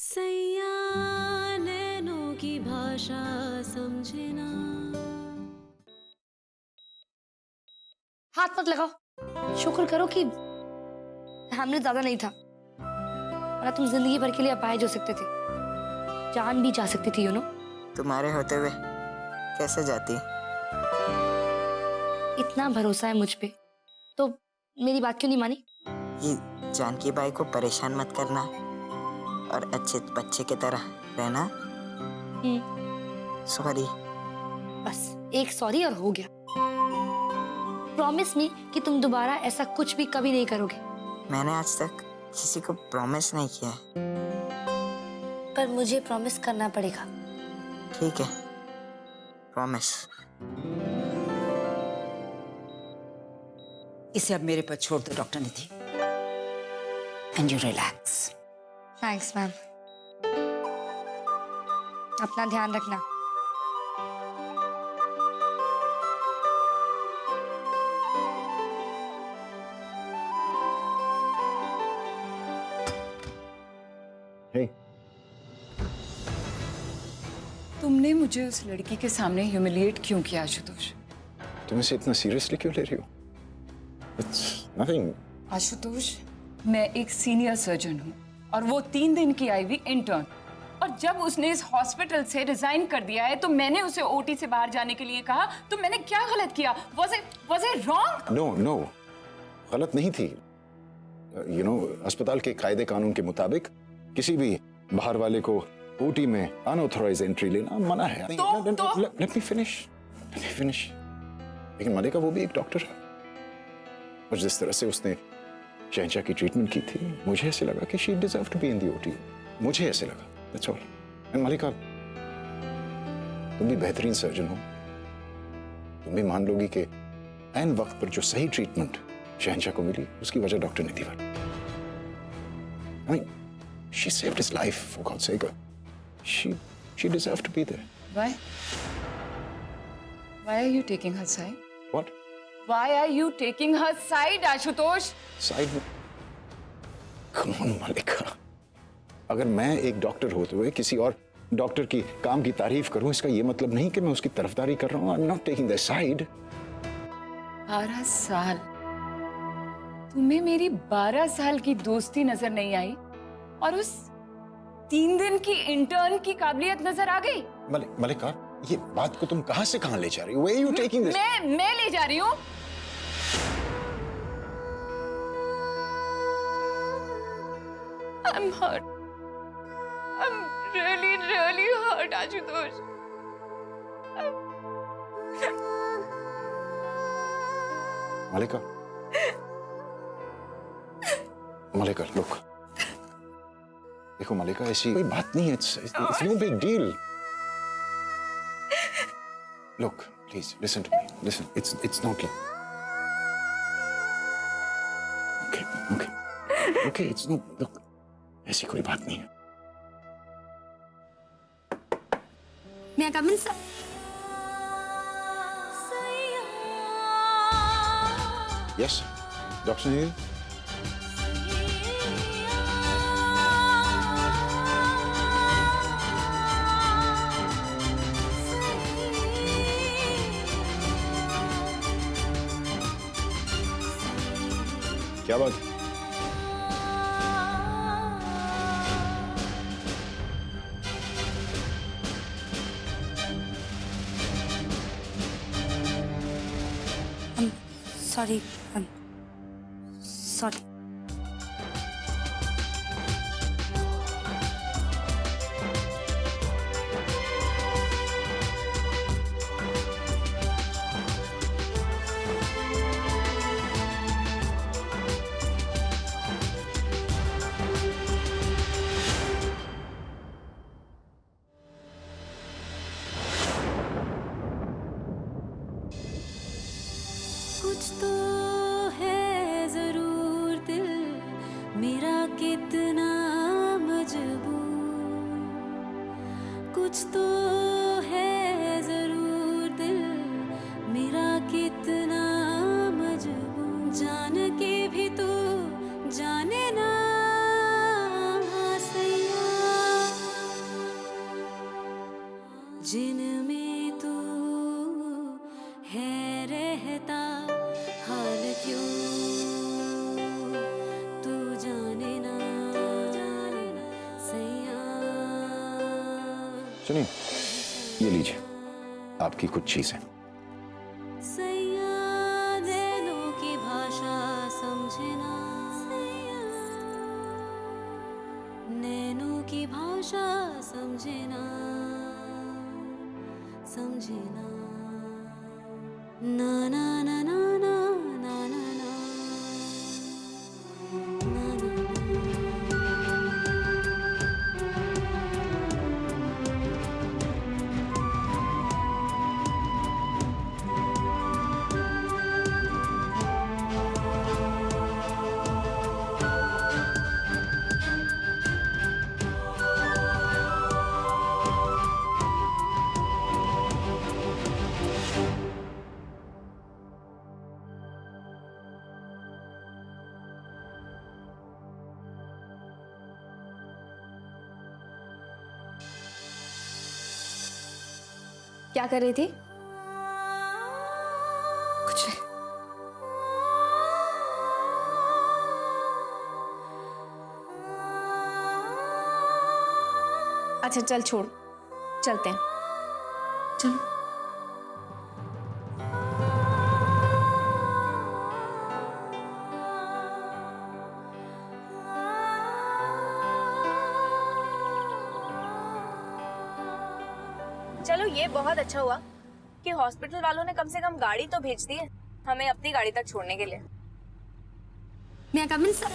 सैया नैनों की भाषा समझे ना। हाथ मत लगाओ। शुक्र करो कि हैमलेट ज्यादा नहीं था, वरना तुम जिंदगी भर के लिए अपाहिज हो सकते थे, जान भी जा सकती थी, यू नो। तुम्हारे होते हुए कैसे जाती? इतना भरोसा है मुझ पे, तो मेरी बात क्यों नहीं मानी? ये जानकी बाई को परेशान मत करना और अच्छे बच्चे की तरह रहना। सॉरी। बस एक सॉरी और हो गया। प्रॉमिस मी कि तुम दोबारा ऐसा कुछ भी कभी नहीं करोगे। मैंने आज तक किसी को प्रॉमिस नहीं किया है। पर मुझे प्रॉमिस करना पड़ेगा। ठीक है, प्रॉमिस। इसे अब मेरे पर छोड़ दो doctor Nidhi, and you relax. Thanks ma'am. अपना ध्यान रखना। Hey. तुमने मुझे उस लड़की के सामने ह्यूमिलिएट क्यों किया आशुतोष? तुम इसे इतना सीरियसली क्यों ले रही हो? It's nothing. आशुतोष, मैं एक सीनियर सर्जन हूँ और वो 3 दिन की आई हुई इंटर्न, और जब उसने इस हॉस्पिटल से रिजाइन कर दिया है तो मैंने उसे ओटी से बाहर जाने के लिए कहा, तो मैंने क्या गलत किया? Was it wrong? No, गलत नहीं थी। अस्पताल के कायदे कानून के मुताबिक किसी भी बाहर वाले को ओटी में अनऑथराइज्ड एंट्री लेना मना है। Let me finish. लेकिन मलिका वो भी एक डॉक्टर है, और जिस तरह से उसने शहंशाह की ट्रीटमेंट की थी, मुझे ऐसे लगा कि she deserve to be in the OT. मुझे ऐसे लगा, दैट्स ऑल। एंड मलिका, तुम भी बेहतरीन सर्जन हो, तुम भी मान लोगी कि ऐन वक्त पर जो सही ट्रीटमेंट शहंशाह को मिली, उसकी वजह डॉक्टर निधि पर। I mean, she saved his life, for God's sake. She deserved to be there. Why? Why are you taking her side? What? Why are you taking her side, Ashutosh? Side? Come on, Malika. अगर मैं एक doctor होते हुए किसी और doctor की काम की तारीफ करूं, इसका ये मतलब नहीं कि मैं उसकी तरफदारी कर रहा हूं। I'm not taking their side. 12 साल। तुम्हें मेरी 12 साल की दोस्ती नजर नहीं आई और उस 3 दिन की इंटर्न की काबिलियत नजर आ गई? मलिका, ये बात को तुम कहां से कहां ले जा रही हो? Where are you taking this? मैं ले जा रही हूँ। I'm hurt. I'm really hurt, Ashutosh. Malika, look. देखो मलिका, ऐसी कोई बात नहीं है। It's no big deal. Look, please listen to me. Listen, it's not like. Okay, it's no. Look, ऐसी कोई बात नहीं है। मैं कम इन सर। Yes, Dr. Neil. क्या बात? Sorry, sorry. कुछ तो है जरूर दिल मेरा कितना मजबूर, कुछ तो है जरूर दिल मेरा कितना मजबूर, जान के भी तू जाने ना सैया। जिनमें तू है रहता, हाल क्यों तू जाने ना सैया। सुनिए, ये लीजिए आपकी कुछ चीजें। सैया नैनों की भाषा समझना, नैनों की भाषा समझना, समझना। ना ना ना ना ना ना ना ना ना ना। क्या कर रही थी? कुछ नहीं। अच्छा चल छोड़, चलते हैं। चलो। चलो ये बहुत अच्छा हुआ कि हॉस्पिटल वालों ने कम से कम गाड़ी तो भेज दी है हमें अपनी गाड़ी तक छोड़ने के लिए। मैं कम इन सब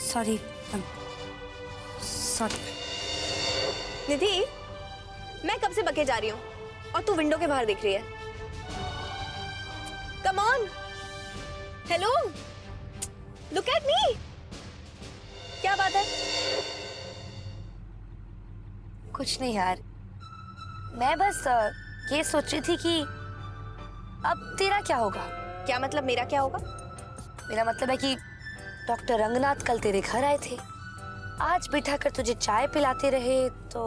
सॉरी सॉरी। निधि, मैं कब से बके जा रही हूँ और तू विंडो के बाहर दिख रही है। Come on, hello, look at me. क्या बात है? कुछ नहीं यार, मैं बस ये सोच रही थी कि अब तेरा क्या होगा। क्या मतलब मेरा क्या होगा? मेरा मतलब है कि डॉक्टर रंगनाथ कल तेरे घर आए थे, आज बिठाकर तुझे चाय पिलाते रहे तो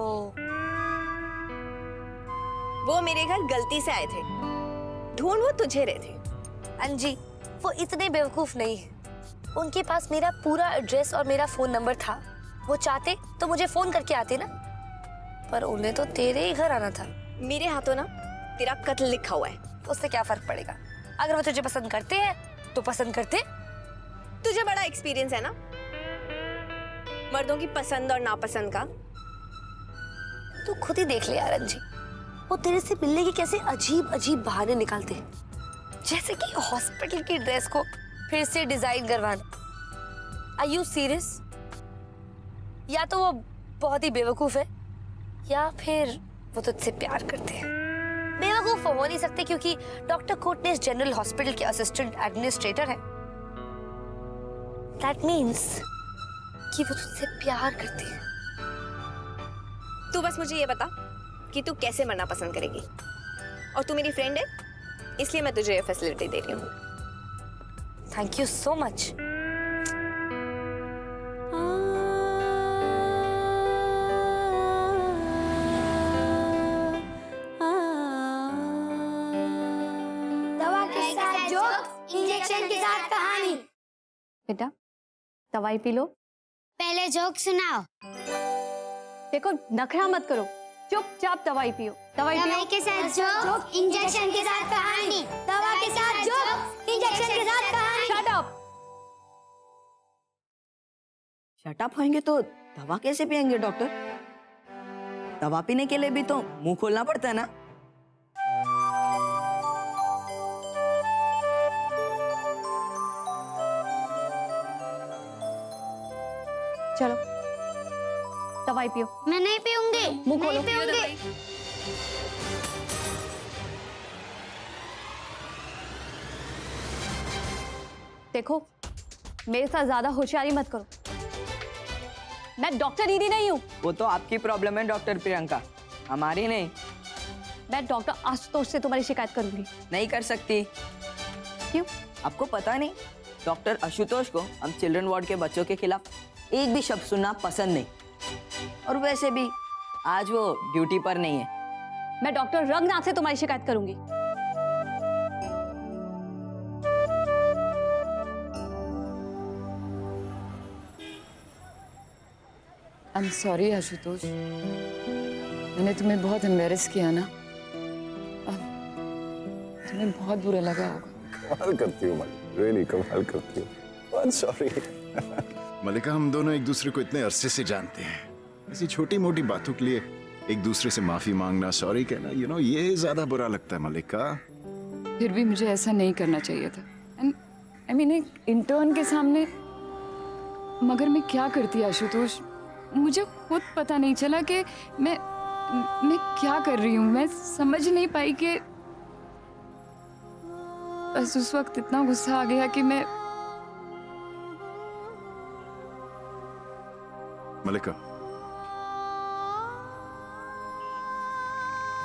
वो मेरे घर गलती से आए थे, ढूंढ वो तुझे रहे थे। अंजी, वो इतने बेवकूफ नहीं है। उनके पास मेरा पूरा एड्रेस और मेरा फोन नंबर था। वो चाहते तो मुझे फोन करके आते ना, पर उन्हें तो तेरे ही घर आना था। मेरे हाथों ना तेरा कत्ल लिखा हुआ है। उससे क्या फर्क पड़ेगा? अगर वो तुझे पसंद करते हैं तो पसंद करते। तुझे बड़ा एक्सपीरियंस है ना मर्दों की पसंद और नापसंद का। तू खुद ही देख ले यार अंजी, वो तेरे से मिलने के कैसे अजीब अजीब बहाने निकालते हैं, जैसे कि हॉस्पिटल की ड्रेस को फिर से डिजाइन करवाना। Are you serious? या तो वो बहुत ही बेवकूफ है या फिर वो तुझसे प्यार करते हैं। बेवकूफ हो नहीं सकते क्योंकि डॉक्टर कोटनेस जनरल हॉस्पिटल के असिस्टेंट एडमिनिस्ट्रेटर है। दैट मीन्स कि वो तुझसे प्यार करते हैं। तू बस मुझे ये बता कि तू कैसे मरना पसंद करेगी, और तू मेरी फ्रेंड है इसलिए मैं तुझे ये फैसिलिटी दे रही हूँ। Thank you so much. दवा के साथ जोक, इंजेक्शन के साथ कहानी। बेटा दवाई पी लो। पहले जोक सुनाओ। देखो नखरा मत करो, चुपचाप दवाई पियो। दवाई दवाई के साथ जोक, इंजेक्शन के साथ कहानी। दवा के साथ जोक, इंजेक्शन के साथ कहानी। Shut up. शटअप होंगे तो दवा कैसे पियेंगे डॉक्टर? दवा पीने के लिए भी तो मुंह खोलना पड़ता है ना। चलो दवाई पियो। मैं नहीं पीऊंगी, मुंह खोलो। नहीं पीऊंगी। देखो मेरे साथ ज्यादा होशियारी मत करो, मैं डॉक्टर दीदी नहीं हूँ। वो तो आपकी प्रॉब्लम है डॉक्टर प्रियंका, हमारी नहीं। मैं डॉक्टर आशुतोष से तुम्हारी शिकायत करूंगी। नहीं कर सकती। क्यों? आपको पता नहीं डॉक्टर आशुतोष को हम चिल्ड्रन वार्ड के बच्चों के खिलाफ एक भी शब्द सुनना पसंद नहीं। और वैसे भी आज वो ड्यूटी पर नहीं है। मैं डॉक्टर रंगनाथ से तुम्हारी शिकायत करूंगी। आई एम सॉरी आशुतोष, मैंने तुम्हें बहुत एम्बेरस किया ना। तुम्हें बहुत बुरा लगा होगा। कमाल करती हो मलिका, रियली कमाल करती हो। I am sorry. मलिका, हम दोनों एक दूसरे को इतने अरसे से जानते हैं, ऐसी छोटी मोटी बातों के लिए एक दूसरे से माफी मांगना, सॉरी कहना, ये ज्यादा बुरा लगता है मलिका। फिर भी मुझे ऐसा नहीं करना चाहिए था। आई मीन एक इंटर्न के सामने। मगर मैं क्या करती आशुतोष, मुझे खुद पता नहीं चला कि मैं क्या कर रही हूँ। मैं समझ नहीं पाई कि बस उस वक्त इतना गुस्सा आ गया कि मैं। मलिका,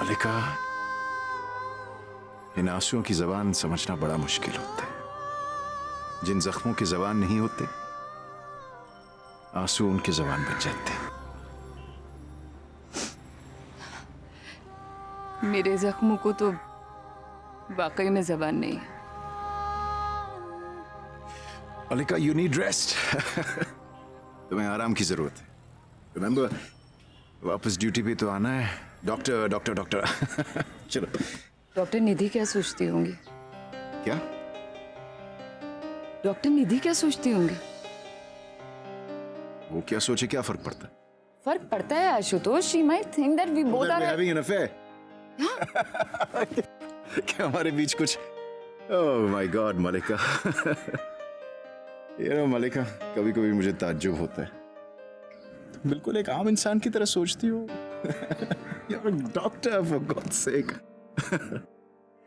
मलिका, इन आंसुओं की जबान समझना बड़ा मुश्किल होता है। जिन जख्मों की जबान नहीं होते, आंसू उनकी जबान बन जाते हैं। मेरे जख्मों को तो वाकई में जबान नहीं है। मलिका, यू नीड रेस्ट। तुम्हें आराम की जरूरत है। रिमेंबर, वापस ड्यूटी पे तो आना है। Doctor doctor doctor. चलो। डॉक्टर निधि क्या सोचती होंगी? क्या? डॉक्टर निधि क्या सोचती होंगी? वो क्या सोचे, क्या फर्क पड़ता है? फर्क पड़ता है Ashutosh. She might think that we both are having an affair. क्या हमारे बीच कुछ? ओह माय गॉड मलिका। मलिका, कभी कभी मुझे ताज्जुब होता है, तुम बिल्कुल एक आम इंसान की तरह सोचती हो। You're a doctor, for God's sake.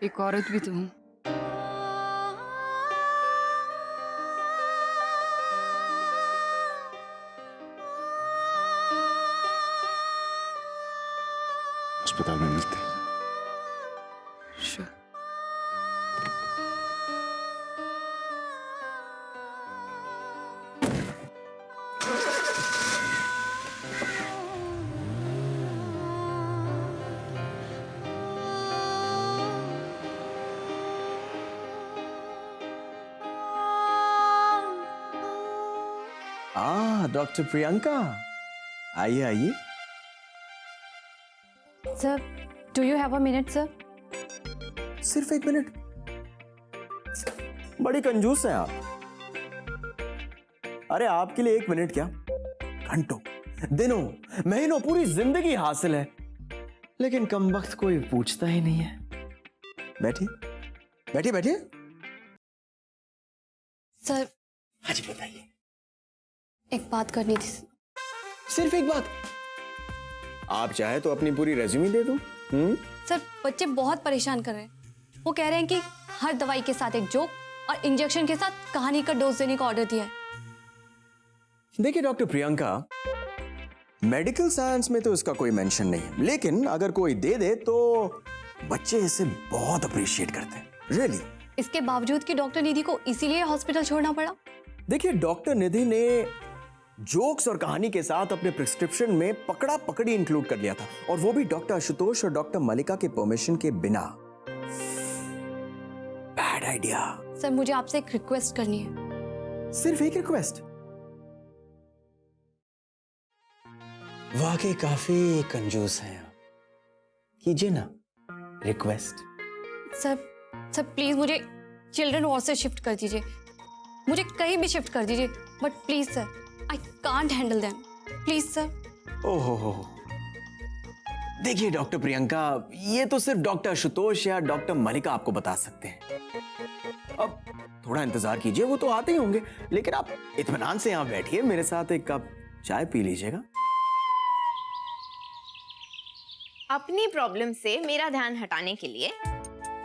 एक औरत भी तो हूँ। अस्पताल में मिलते हैं। Sure. डॉक्टर प्रियंका, आइए आइए। Sir, do you have a minute sir? सिर्फ 1 मिनट? बड़ी कंजूस हैं आप। अरे आपके लिए 1 मिनट क्या, घंटों, दिनों, महीनों, पूरी जिंदगी हासिल है, लेकिन कमबख्त कोई पूछता ही नहीं है। बैठिए बैठिए बैठिए। सर, हाँ जी बताइए। एक बात करनी थी। सिर्फ एक बात? आप चाहे तो अपनी पूरी रेज्यूमे दे दूं। सर, बच्चे बहुत परेशान कर रहे हैं। वो कह रहे हैं कि हर दवाई के साथ एक जोक और इंजेक्शन के साथ कहानी का डोज देने का ऑर्डर दिया है। देखिए डॉक्टर प्रियंका, मेडिकल साइंस में तो इसका कोई मेंशन नहीं है, लेकिन अगर कोई दे दे तो बच्चे इसे बहुत अप्रिशिएट करते हैं, रियली। इसके बावजूद कि डॉक्टर निधि को इसीलिए हॉस्पिटल छोड़ना पड़ा। देखिए, डॉक्टर निधि ने जोक्स और कहानी के साथ अपने प्रिस्क्रिप्शन में पकड़ा पकड़ी इंक्लूड कर लिया था, और वो भी डॉक्टर आशुतोष और डॉक्टर मलिका के परमिशन के बिना। Bad idea. सर, मुझे आपसे एक रिक्वेस्ट करनी है। सिर्फ एक रिक्वेस्ट? वाकई काफी कंजूस हैं आप। कीजिए ना रिक्वेस्ट। सर प्लीज मुझे चिल्ड्रन वार्ड से शिफ्ट कर दीजिए। मुझे कहीं भी शिफ्ट कर दीजिए, but please sir, I can't handle them. Please sir. ओहो, देखिए डॉक्टर प्रियंका, ये तो सिर्फ डॉक्टर आशुतोष या डॉक्टर मलिका आपको बता सकते हैं। अब थोड़ा इंतजार कीजिए, वो तो आते ही होंगे, लेकिन आप इत्मीनान से यहाँ बैठिए, मेरे साथ एक कप चाय पी लीजिएगा। अपनी प्रॉब्लम से मेरा ध्यान हटाने के लिए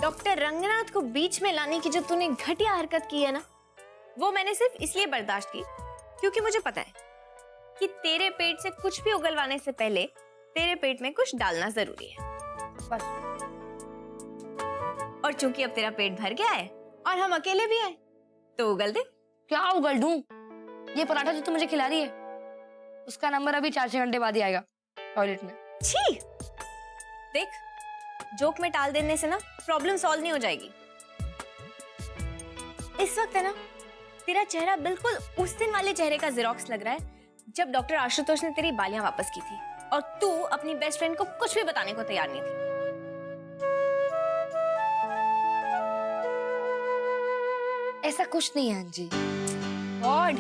डॉक्टर रंगनाथ को बीच में लाने की जो तूने घटिया हरकत की है ना, वो मैंने सिर्फ इसलिए बर्दाश्त की क्योंकि मुझे पता है कि तेरे पेट से कुछ भी उगलवाने से पहले तेरे पेट में कुछ डालना जरूरी है, बस। और चूंकि अब तेरा पेट भर गया है और हम अकेले भी आए, तो उगल दे। क्या उगल दूं? ये पराठा जो तू मुझे खिला रही है, उसका नंबर अभी 4-6 घंटे बाद ही आएगा टॉयलेट में। छी! देख, जोक में टाल देने से ना प्रॉब्लम सॉल्व नहीं हो जाएगी। इस वक्त है ना, तेरा चेहरा बिल्कुल उस दिन वाले चेहरे का जेरोक्स लग रहा है जब डॉक्टर आशुतोष ने तेरी बालियां वापस की थी और तू अपनी बेस्ट फ्रेंड को कुछ भी बताने को तैयार नहीं थी। ऐसा कुछ नहीं है अंजी। गॉड,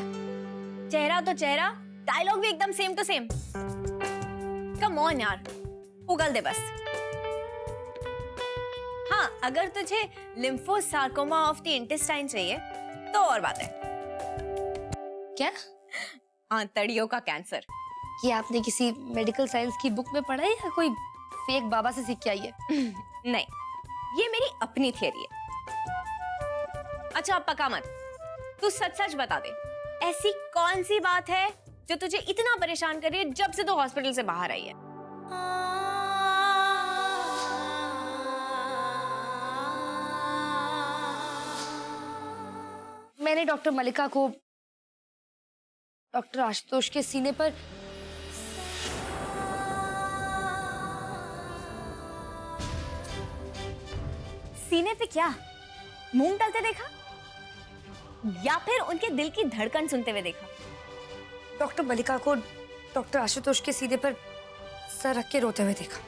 चेहरा तो चेहरा, डायलॉग भी एकदम same to same. Come on यार, उगल दे बस। हाँ, अगर तुझे लिम्फोसार्कोमा ऑफ द इंटेस्टाइन चाहिए तो और बात है। क्या? आंतड़ियों का कैंसर। कि आपने किसी मेडिकल साइंस की बुक में पढ़ा है या कोई फेक बाबा से सीख के आई है? नहीं, ये मेरी अपनी थियरी है। अच्छा अब पका मत, तू सच सच बता दे, ऐसी कौन सी बात है जो तुझे इतना परेशान कर रही है जब से तू हॉस्पिटल से बाहर आई है? मैंने डॉक्टर मलिका को डॉक्टर आशुतोष के सीने पर सीने पे क्या मूंग डालते देखा या फिर उनके दिल की धड़कन सुनते हुए देखा? डॉक्टर मलिका को डॉक्टर आशुतोष के सीने पर सर रख के रोते हुए देखा।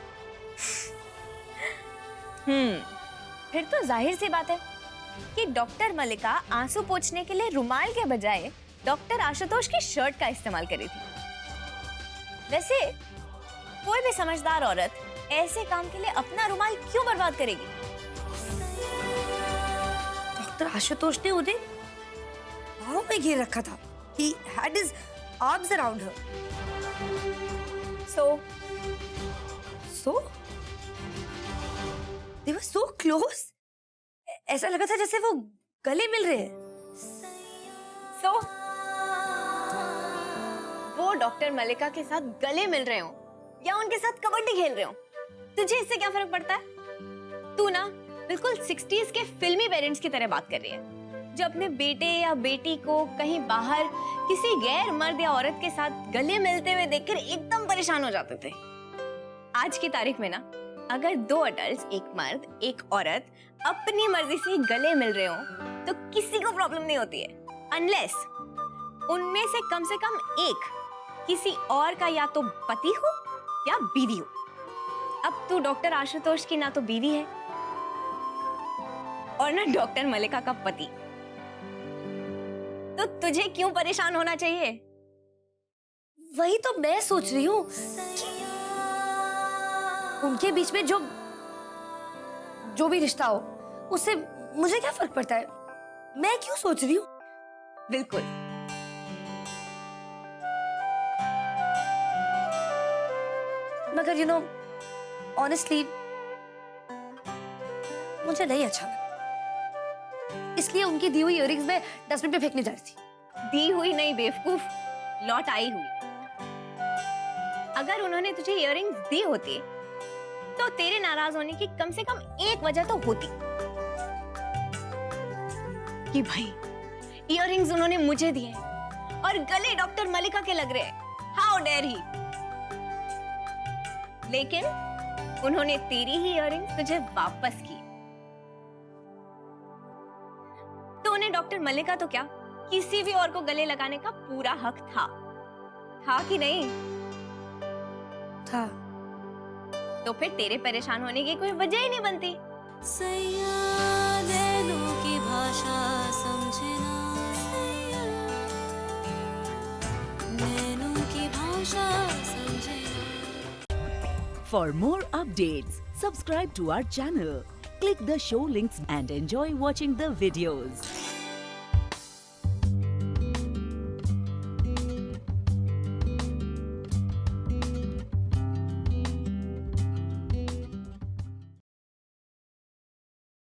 फिर तो जाहिर सी बात है कि डॉक्टर मलिका आंसू पोंछने के लिए रुमाल के बजाय डॉक्टर आशुतोष की शर्ट का इस्तेमाल करी थी। वैसे कोई भी समझदार औरत ऐसे काम के लिए अपना रुमाल क्यों बर्बाद करेगी? डॉक्टर आशुतोष ने उन्हें बाहों में घेर रखा था। He had his arms around her. So they were so close. ऐसा लगा था जैसे वो गले मिल रहे हैं। So वो डॉक्टर मलिका के साथ गले मिल रहे हो या उनके साथ कबड्डी खेल रहे हो, तुझे इससे क्या फर्क पड़ता है? तू ना बिल्कुल 60s के फिल्मी पेरेंट्स की तरह बात कर रही है जो अपने बेटे या बेटी को कहीं बाहर किसी गैर मर्द या औरत के साथ गले मिलते हुए देखकर एकदम परेशान हो जाते थे। आज की तारीख में ना अगर 2 अडल्ट्स, एक मर्द एक औरत अपनी मर्जी से गले मिल रहे हो तो किसी को प्रॉब्लम नहीं होती है, अनलेस उनमें से कम एक किसी और का या तो पति हो या बीवी हो। अब तू डॉक्टर आशुतोष की ना तो बीवी है और ना डॉक्टर मलिका का पति, तो तुझे क्यों परेशान होना चाहिए? वही तो मैं सोच रही हूँ उनके बीच में जो भी रिश्ता हो उससे मुझे क्या फर्क पड़ता है? मैं क्यों सोच रही हूँ? बिल्कुल, मगर ऑनेस्टली मुझे नहीं अच्छा लगा, इसलिए उनकी दी हुई इयररिंग्स में डस्टबिन पे फेंकने जा रही थी। दी हुई नहीं बेवकूफ, लौट आई हुई। अगर उन्होंने तुझे इयररिंग्स दी होती तो तेरे नाराज होने की कम से कम एक वजह तो होती कि भाई इयररिंग्स उन्होंने मुझे दिए और गले डॉक्टर मलिका के लग रहे हैं, हाउ डेयर ही। लेकिन उन्होंने तेरी ही इयररिंग्स तुझे वापस की, तो उन्हें डॉक्टर मलिका तो क्या किसी भी और को गले लगाने का पूरा हक था कि नहीं? था। तो फिर तेरे परेशान होने की कोई वजह ही नहीं बनती। सैया नैनों की भाषा समझना, नैनों की भाषा समझना। For more updates, subscribe to our channel, click the show links and enjoy watching the videos.